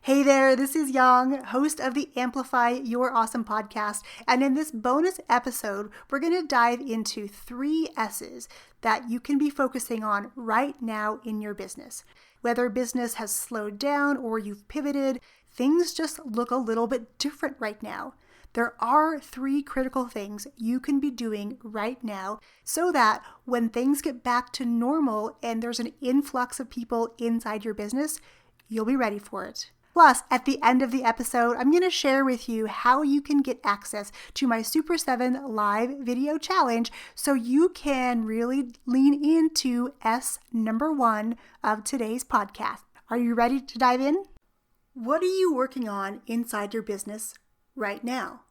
Hey there, this is Yang, host of the Amplify Your Awesome podcast. And in this bonus episode, we're going to dive into 3 S's that you can be focusing on right now in your business. Whether business has slowed down or you've pivoted, things just look a little bit different right now. There are 3 critical things you can be doing right now so that when things get back to normal and there's an influx of people inside your business, you'll be ready for it. Plus, at the end of the episode, I'm going to share with you how you can get access to my Super 7 live video challenge so you can really lean into S number 1 of today's podcast. Are you ready to dive in? What are you working on inside your business right now?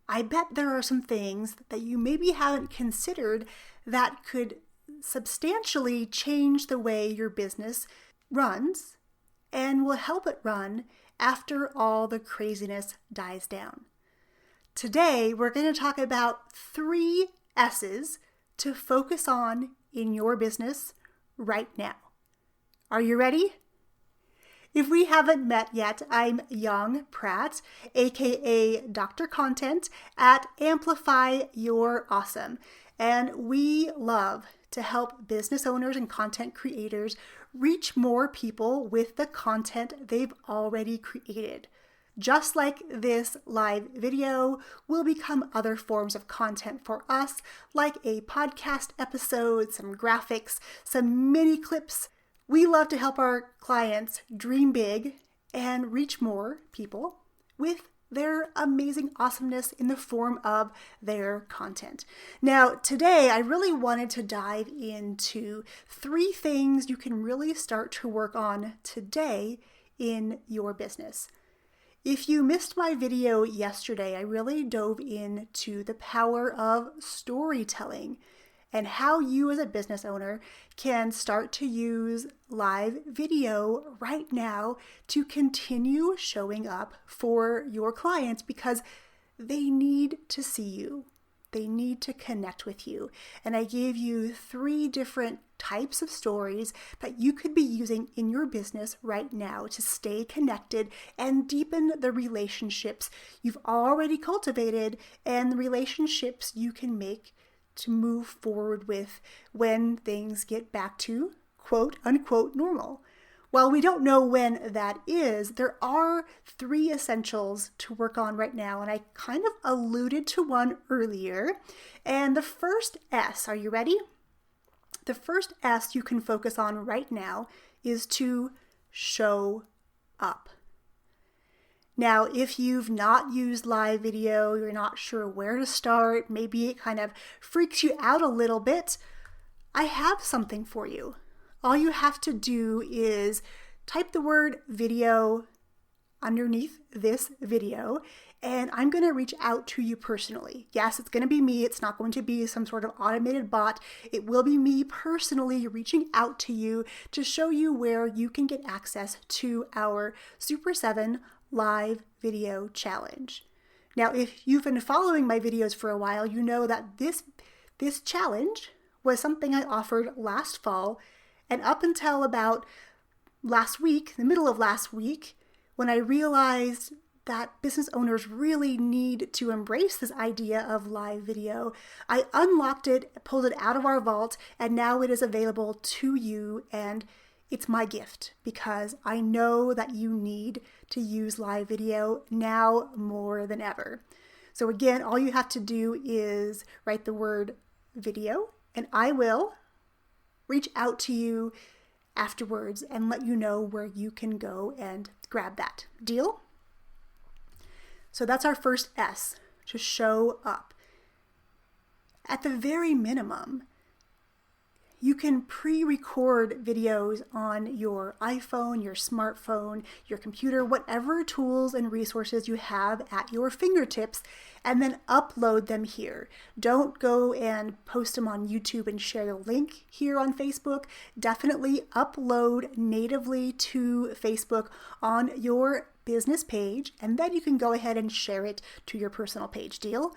I bet there are some things that you maybe haven't considered that could substantially change the way your business runs and will help it run after all the craziness dies down. Today, we're going to talk about 3 S's to focus on in your business right now. Are you ready? If we haven't met yet, I'm Yang Pratt, aka Dr. Content at Amplify Your Awesome, and we love to help business owners and content creators reach more people with the content they've already created. Just like this live video will become other forms of content for us, like a podcast episode, some graphics, some mini clips. We love to help our clients dream big and reach more people with their amazing awesomeness in the form of their content. Now, today, I really wanted to dive into 3 things you can really start to work on today in your business. If you missed my video yesterday, I really dove into the power of storytelling and how you as a business owner can start to use live video right now to continue showing up for your clients because they need to see you. They need to connect with you. And I gave you 3 different types of stories that you could be using in your business right now to stay connected and deepen the relationships you've already cultivated and the relationships you can make to move forward with when things get back to quote unquote normal. While we don't know when that is, there are 3 essentials to work on right now, and I kind of alluded to one earlier. And the first S, are you ready? The first S you can focus on right now is to show up. Now, if you've not used live video, you're not sure where to start, maybe it kind of freaks you out a little bit, I have something for you. All you have to do is type the word video underneath this video, and I'm going to reach out to you personally. Yes, it's going to be me. It's not going to be some sort of automated bot. It will be me personally reaching out to you to show you where you can get access to our Super 7 live video challenge. Now, if you've been following my videos for a while, you know that this challenge was something I offered last fall, and up until about last week, the middle of last week, when I realized that business owners really need to embrace this idea of live video, I unlocked it, pulled it out of our vault, and now it is available to you, and it's my gift because I know that you need to use live video now more than ever. So again, all you have to do is write the word video, and I will reach out to you afterwards and let you know where you can go and grab that. Deal? So that's our first S, to show up. At the very minimum, you can pre-record videos on your iPhone, your smartphone, your computer, whatever tools and resources you have at your fingertips, and then upload them here. Don't go and post them on YouTube and share the link here on Facebook. Definitely upload natively to Facebook on your business page, and then you can go ahead and share it to your personal page. Deal?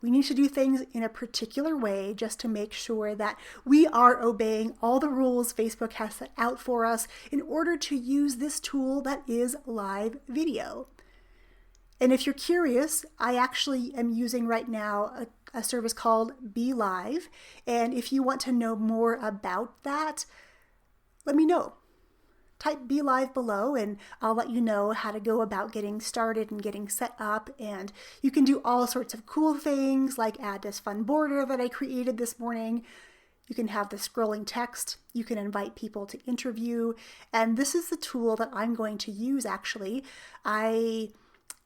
We need to do things in a particular way just to make sure that we are obeying all the rules Facebook has set out for us in order to use this tool that is live video. And if you're curious, I actually am using right now a service called Be Live. And if you want to know more about that, let me know. Type Be Live below and I'll let you know how to go about getting started and getting set up. And you can do all sorts of cool things like add this fun border that I created this morning. You can have the scrolling text. You can invite people to interview. And this is the tool that I'm going to use actually. I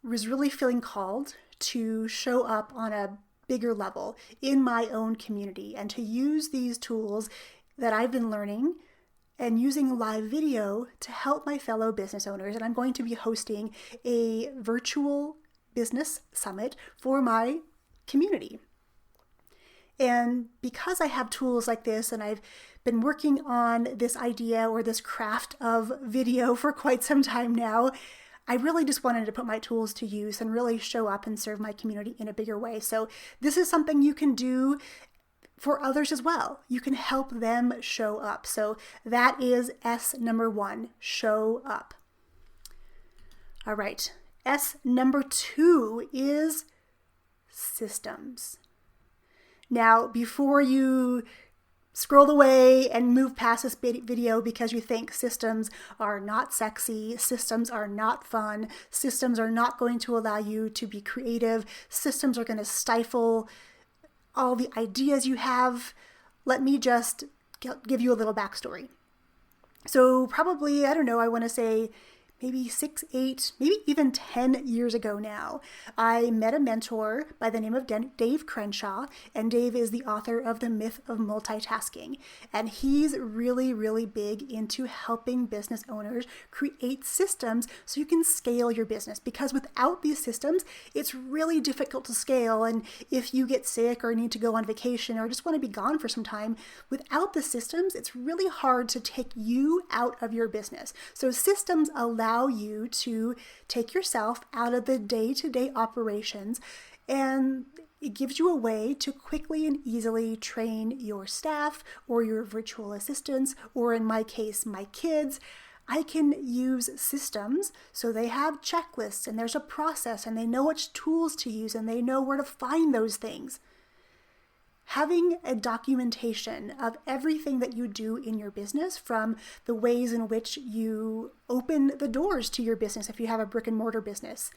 was really feeling called to show up on a bigger level in my own community and to use these tools that I've been learning and using live video to help my fellow business owners. And I'm going to be hosting a virtual business summit for my community. And because I have tools like this and I've been working on this idea or this craft of video for quite some time now, I really just wanted to put my tools to use and really show up and serve my community in a bigger way. So this is something you can do for others as well. You can help them show up. So that is S number 1, show up. All right. S number 2 is systems. Now, before you scroll away and move past this video because you think systems are not sexy, systems are not fun, systems are not going to allow you to be creative, systems are going to stifle all the ideas you have, let me just give you a little backstory. So probably, I don't know, I want to say maybe 6, 8, maybe even 10 years ago now, I met a mentor by the name of Dave Crenshaw, and Dave is the author of The Myth of Multitasking. And he's really, really big into helping business owners create systems so you can scale your business. Because without these systems, it's really difficult to scale. And if you get sick or need to go on vacation or just want to be gone for some time, without the systems, it's really hard to take you out of your business. So systems allow you to take yourself out of the day-to-day operations, and it gives you a way to quickly and easily train your staff or your virtual assistants, or in my case, my kids. I can use systems so they have checklists and there's a process and they know which tools to use and they know where to find those things. Having a documentation of everything that you do in your business, from the ways in which you open the doors to your business if you have a brick and mortar business.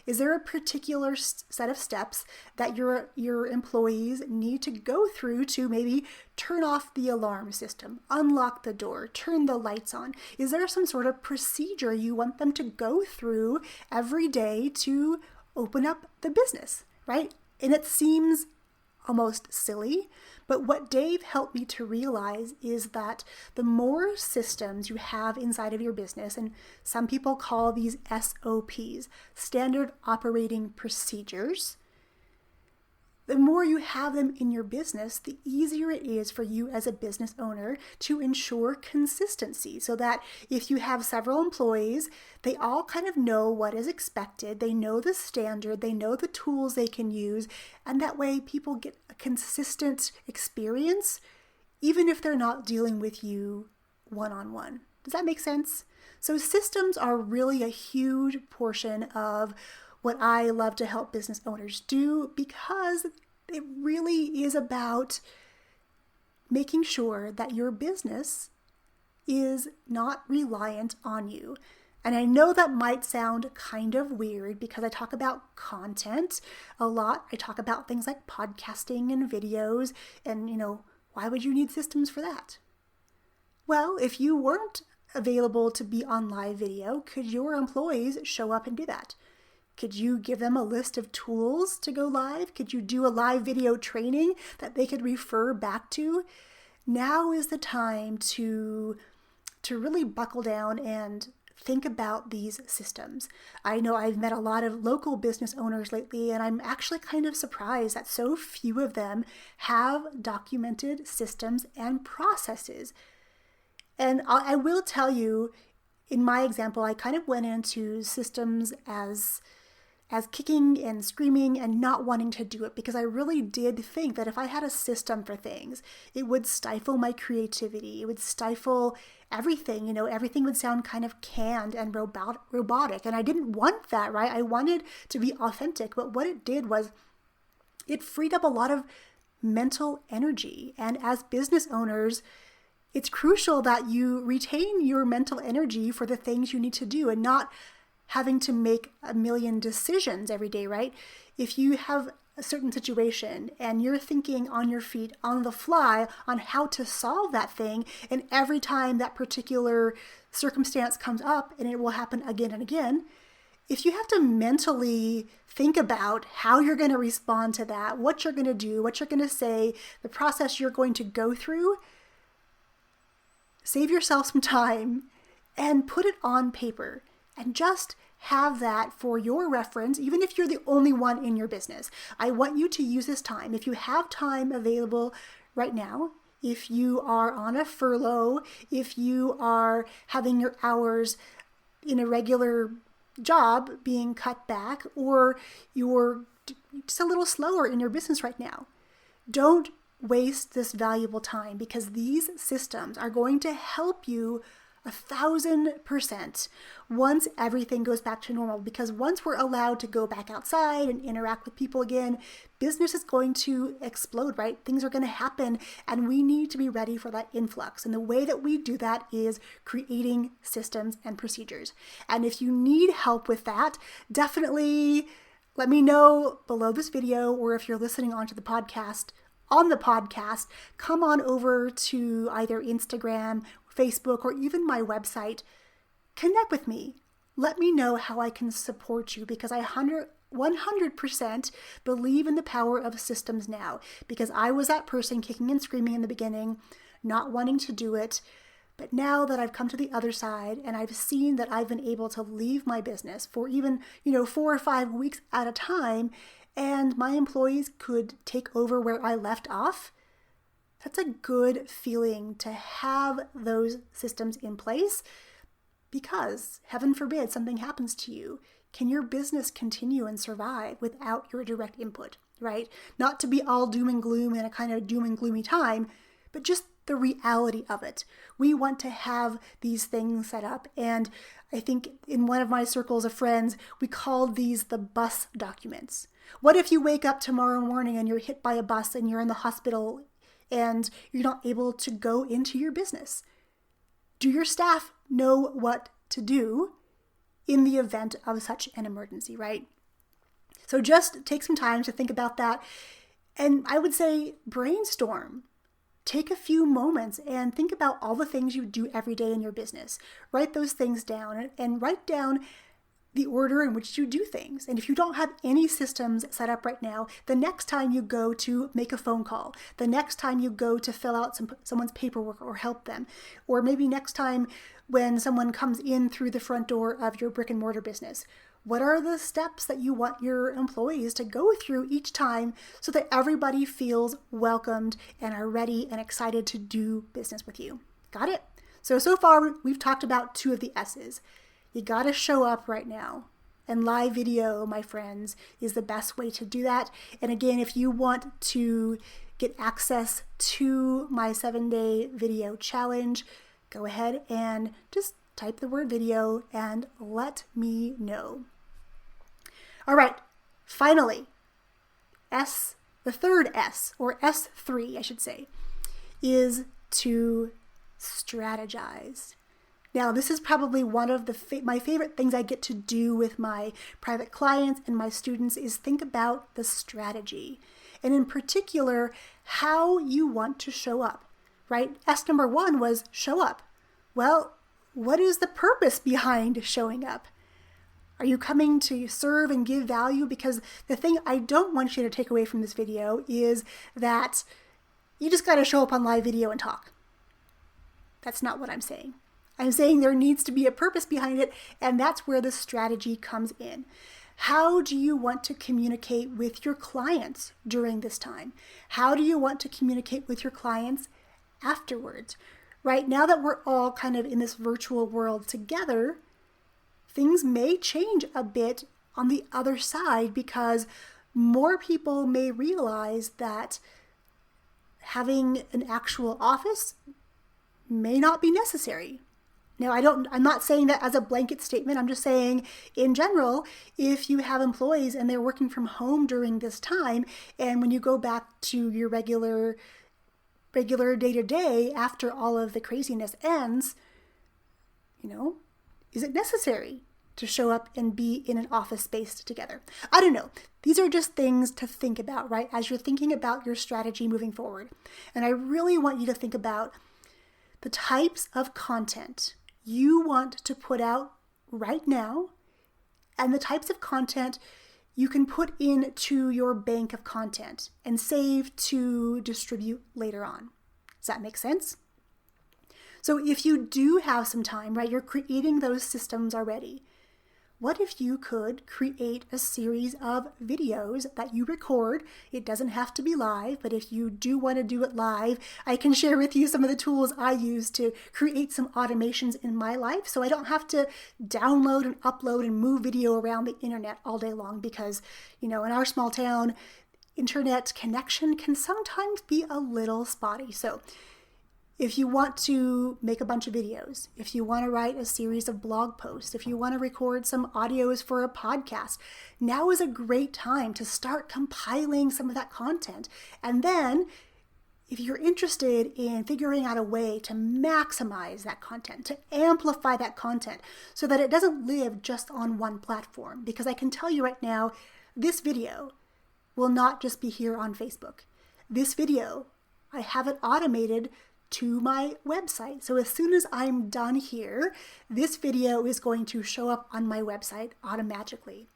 Is there a particular set of steps that your employees need to go through to maybe turn off the alarm system, unlock the door, turn the lights on? Is there some sort of procedure you want them to go through every day to open up the business, right? And it seems almost silly, but what Dave helped me to realize is that the more systems you have inside of your business, and some people call these SOPs, standard operating procedures, the more you have them in your business, the easier it is for you as a business owner to ensure consistency, so that if you have several employees, they all kind of know what is expected, they know the standard, they know the tools they can use, and that way people get a consistent experience, even if they're not dealing with you one-on-one. Does that make sense? So systems are really a huge portion of what I love to help business owners do, because it really is about making sure that your business is not reliant on you. And I know that might sound kind of weird because I talk about content a lot. I talk about things like podcasting and videos, and why would you need systems for that? Well, if you weren't available to be on live video, could your employees show up and do that? Could you give them a list of tools to go live? Could you do a live video training that they could refer back to? Now is the time to really buckle down and think about these systems. I know I've met a lot of local business owners lately, and I'm actually kind of surprised that so few of them have documented systems and processes. And I will tell you, in my example, I kind of went into systems as as kicking and screaming and not wanting to do it, because I really did think that if I had a system for things, it would stifle my creativity. It would stifle everything. Everything would sound kind of canned and robotic. And I didn't want that, right? I wanted to be authentic. But what it did was it freed up a lot of mental energy. And as business owners, it's crucial that you retain your mental energy for the things you need to do and not having to make a million decisions every day, right? If you have a certain situation and you're thinking on your feet, on the fly, on how to solve that thing, and every time that particular circumstance comes up, and it will happen again and again, if you have to mentally think about how you're going to respond to that, what you're going to do, what you're going to say, the process you're going to go through, save yourself some time and put it on paper and just have that for your reference, even if you're the only one in your business. I want you to use this time. If you have time available right now, if you are on a furlough, if you are having your hours in a regular job being cut back, or you're just a little slower in your business right now, don't waste this valuable time, because these systems are going to help you 1,000% once everything goes back to normal. Because once we're allowed to go back outside and interact with people again, business is going to explode, right? Things are going to happen, and we need to be ready for that influx. And the way that we do that is creating systems and procedures. And if you need help with that, definitely let me know below this video, or if you're listening onto the podcast, come on over to either Instagram, Facebook, or even my website. Connect with me. Let me know how I can support you, because I 100% believe in the power of systems now, because I was that person kicking and screaming in the beginning, not wanting to do it. But now that I've come to the other side and I've seen that I've been able to leave my business for even, 4 or 5 weeks at a time, and my employees could take over where I left off, that's a good feeling to have those systems in place, because heaven forbid something happens to you. Can your business continue and survive without your direct input, right? Not to be all doom and gloom in a kind of doom and gloomy time, but just the reality of it. We want to have these things set up. And I think in one of my circles of friends, we called these the bus documents. What if you wake up tomorrow morning and you're hit by a bus and you're in the hospital and you're not able to go into your business? Do your staff know what to do in the event of such an emergency, right? So just take some time to think about that. And I would say brainstorm. Take a few moments and think about all the things you do every day in your business. Write those things down and write down the order in which you do things. And if you don't have any systems set up right now, the next time you go to make a phone call, the next time you go to fill out someone's paperwork or help them, or maybe next time when someone comes in through the front door of your brick and mortar business, what are the steps that you want your employees to go through each time so that everybody feels welcomed and are ready and excited to do business with you? Got it? So far we've talked about 2 of the S's. You got to show up right now. And live video, my friends, is the best way to do that. And again, if you want to get access to my 7-day video challenge, go ahead and just type the word video and let me know. All right, finally, the third S, or S3, I should say, is to strategize. Now, this is probably one of my favorite things I get to do with my private clients and my students is think about the strategy, and in particular, how you want to show up, right? S number 1 was show up. Well, what is the purpose behind showing up? Are you coming to serve and give value? Because the thing I don't want you to take away from this video is that you just got to show up on live video and talk. That's not what I'm saying. I'm saying there needs to be a purpose behind it, and that's where the strategy comes in. How do you want to communicate with your clients during this time? How do you want to communicate with your clients afterwards? Right now that we're all kind of in this virtual world together, things may change a bit on the other side, because more people may realize that having an actual office may not be necessary. Now, I'm not saying that as a blanket statement. I'm just saying in general, if you have employees and they're working from home during this time, and when you go back to your regular day-to-day after all of the craziness ends, is it necessary to show up and be in an office space together? I don't know. These are just things to think about, right? As you're thinking about your strategy moving forward. And I really want you to think about the types of content you want to put out right now and the types of content you can put into your bank of content and save to distribute later on. Does that make sense? So if you do have some time, right, you're creating those systems already. What if you could create a series of videos that you record? It doesn't have to be live, but if you do want to do it live, I can share with you some of the tools I use to create some automations in my life, so I don't have to download and upload and move video around the internet all day long, because, in our small town, internet connection can sometimes be a little spotty. So if you want to make a bunch of videos, if you want to write a series of blog posts, if you want to record some audios for a podcast, now is a great time to start compiling some of that content. And then if you're interested in figuring out a way to maximize that content, to amplify that content so that it doesn't live just on one platform, because I can tell you right now, this video will not just be here on Facebook. This video, I have it automated to my website. So as soon as I'm done here, this video is going to show up on my website automatically.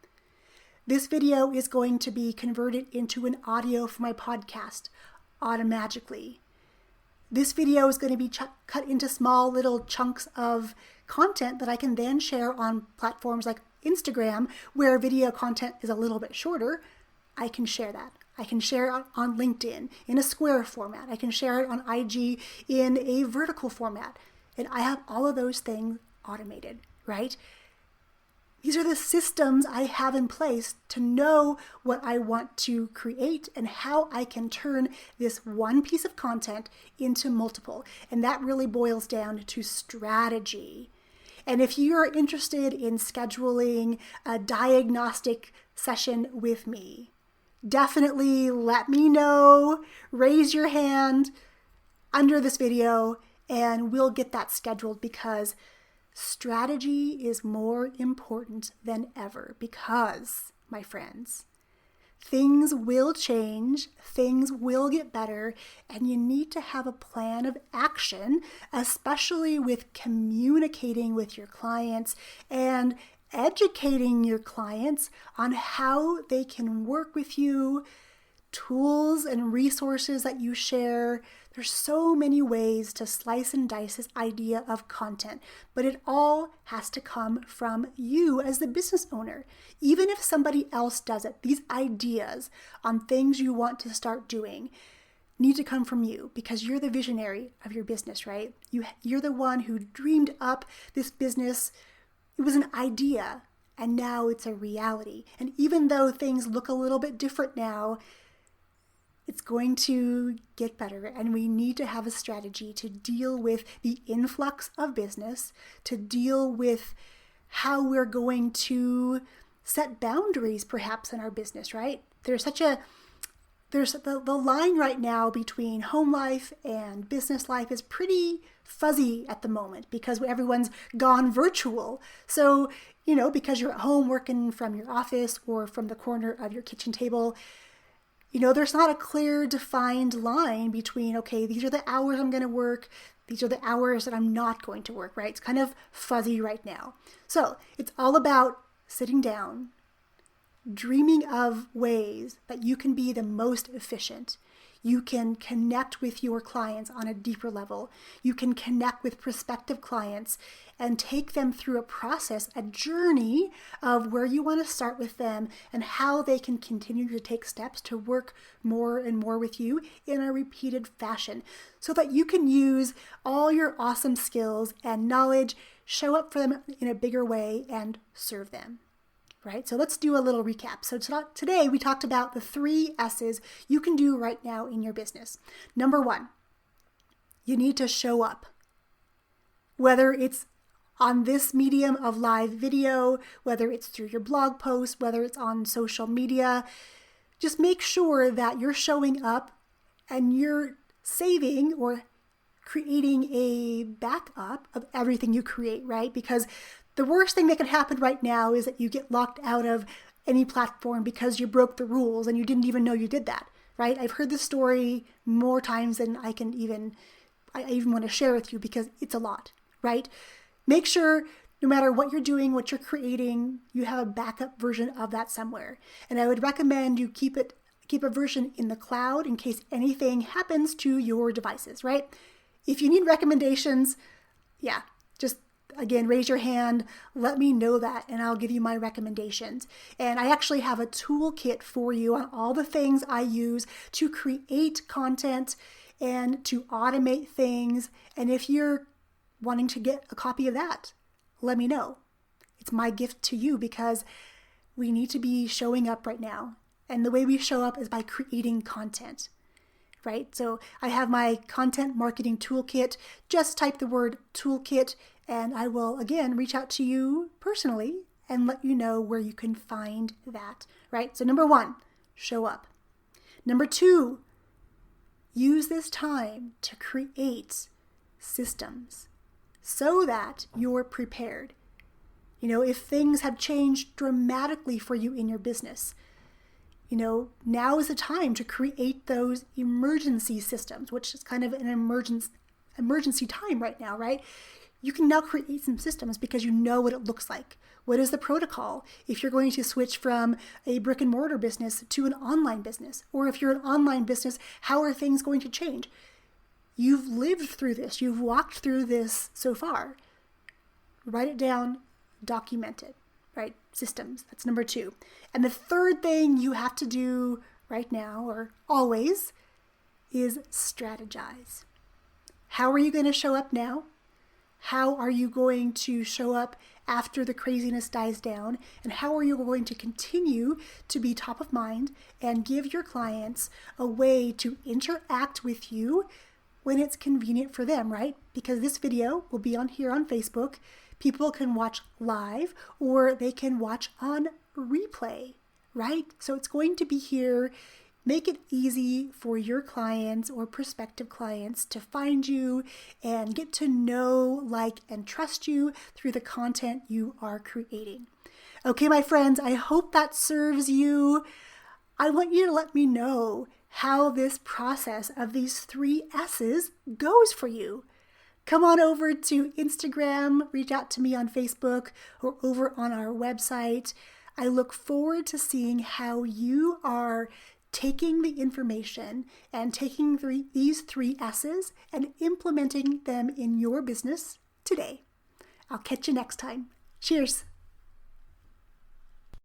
This video is going to be converted into an audio for my podcast automatically. This video is going to be cut into small little chunks of content that I can then share on platforms like Instagram, where video content is a little bit shorter. I can share that. I can share it on LinkedIn in a square format. I can share it on IG in a vertical format. And I have all of those things automated, right? These are the systems I have in place to know what I want to create and how I can turn this one piece of content into multiple. And that really boils down to strategy. And if you're interested in scheduling a diagnostic session with me, definitely let me know, raise your hand under this video, and we'll get that scheduled, because strategy is more important than ever. Because, my friends, things will change, things will get better, and you need to have a plan of action, especially with communicating with your clients and educating your clients on how they can work with you, tools and resources that you share. There's so many ways to slice and dice this idea of content, but it all has to come from you as the business owner. Even if somebody else does it, these ideas on things you want to start doing need to come from you, because you're the visionary of your business, right? You're the one who dreamed up this business. It was an idea, and now it's a reality. And even though things look a little bit different now, it's going to get better, and we need to have a strategy to deal with the influx of business, to deal with how we're going to set boundaries perhaps in our business, right? There's the line right now between home life and business life is pretty fuzzy at the moment, because everyone's gone virtual. So, because you're at home working from your office or from the corner of your kitchen table, there's not a clear defined line between, okay, these are the hours I'm going to work, these are the hours that I'm not going to work, right? It's kind of fuzzy right now. So it's all about sitting down, dreaming of ways that you can be the most efficient. You can connect with your clients on a deeper level. You can connect with prospective clients and take them through a process, a journey of where you want to start with them and how they can continue to take steps to work more and more with you in a repeated fashion, so that you can use all your awesome skills and knowledge, show up for them in a bigger way, and serve them. right? So let's do a little recap. So today we talked about the 3 S's you can do right now in your business. Number 1, you need to show up. Whether it's on this medium of live video, whether it's through your blog post, whether it's on social media, just make sure that you're showing up and you're saving or creating a backup of everything you create, right? Because the worst thing that could happen right now is that you get locked out of any platform because you broke the rules and you didn't even know you did that, right? I've heard this story more times than I even want to share with you because it's a lot, right? Make sure no matter what you're doing, what you're creating, you have a backup version of that somewhere. And I would recommend you keep a version in the cloud in case anything happens to your devices, right? If you need recommendations, just again, raise your hand, let me know that, and I'll give you my recommendations. And I actually have a toolkit for you on all the things I use to create content and to automate things. And if you're wanting to get a copy of that, let me know. It's my gift to you because we need to be showing up right now. And the way we show up is by creating content, right? So I have my content marketing toolkit. Just type the word toolkit and I will, again, reach out to you personally and let you know where you can find that, right? So number 1, show up. Number 2, use this time to create systems so that you're prepared. If things have changed dramatically for you in your business, now is the time to create those emergency systems, which is kind of an emergency time right now, right? You can now create some systems because you know what it looks like. What is the protocol if you're going to switch from a brick and mortar business to an online business? Or if you're an online business, how are things going to change? You've lived through this. You've walked through this so far. Write it down, document it, right? Systems. That's number 2. And the third thing you have to do right now or always is strategize. How are you going to show up now? How are you going to show up after the craziness dies down? And how are you going to continue to be top of mind and give your clients a way to interact with you when it's convenient for them, right? Because this video will be on here on Facebook. People can watch live or they can watch on replay, right? So it's going to be here. Make it easy for your clients or prospective clients to find you and get to know, like, and trust you through the content you are creating. Okay, my friends, I hope that serves you. I want you to let me know how this process of these 3 S's goes for you. Come on over to Instagram, reach out to me on Facebook or over on our website. I look forward to seeing how you are taking the information and taking these 3 S's and implementing them in your business today. I'll catch you next time. Cheers.